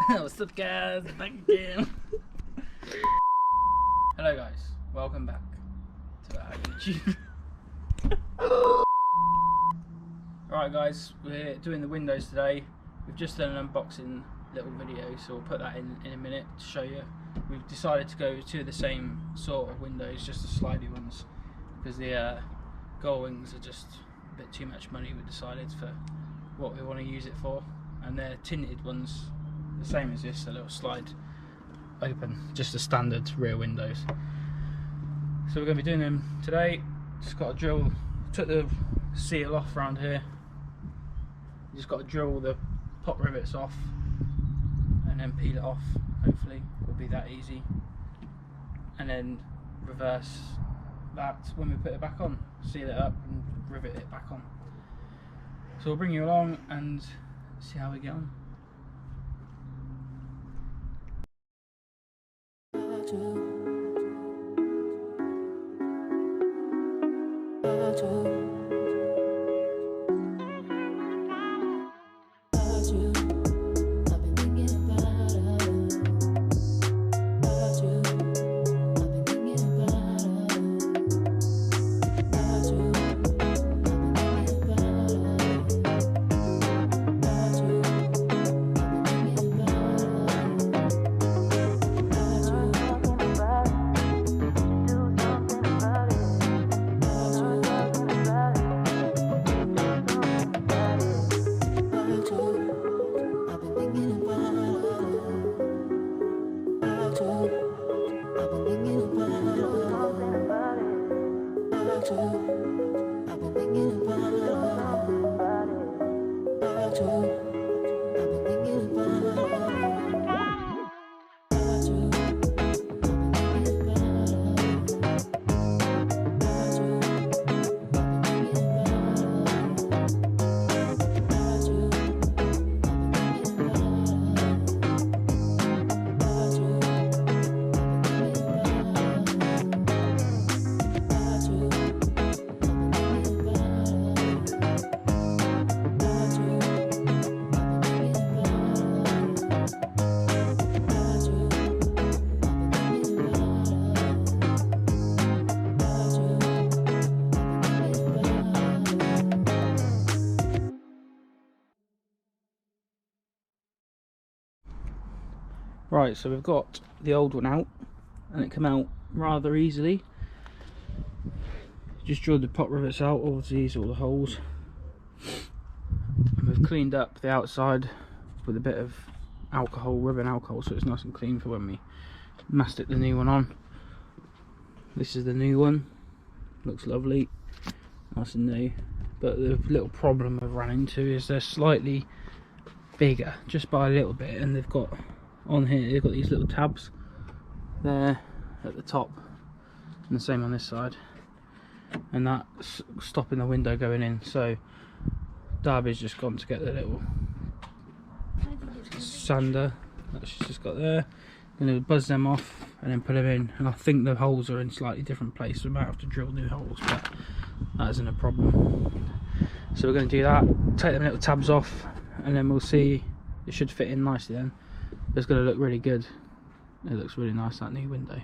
What's up guys, back again. Hello guys, welcome back to our YouTube. Alright guys, we're doing the windows today. We've just done an unboxing little video, so we'll put that in a minute to show you. We've decided to go to the same sort of windows, just the slidey ones, because the gull wings are just a bit too much money. We decided for what we want to use it for, and they're tinted ones, the same as this, a little slide open, just the standard rear windows. So we're going to be doing them today. Just got to drill, took the seal off around here, just got to drill the pot rivets off and then peel it off. Hopefully will be that easy, and then reverse that when we put it back on, seal it up and rivet it back on. So we'll bring you along and see how we get on. Right, so we've got the old one out, and it came out rather easily. Just drilled the pot rivets out, obviously these are all the holes. And we've cleaned up the outside with a bit of alcohol, rubbing alcohol, so it's nice and clean for when we mastic the new one on. This is the new one, looks lovely, nice and new. But the little problem I've run into is they're slightly bigger, just by a little bit, and they've got on here, they've got these little tabs there at the top, and the same on this side, and that's stopping the window going in. So Darby's just gone to get the little sander that she's just got there. I'm going to buzz them off and then put them in, and I think the holes are in slightly different places, so we might have to drill new holes, but that isn't a problem. So we're going to do that, take them little tabs off, and then we'll see. It should fit in nicely then. It's going to look really good. It looks really nice, that new window.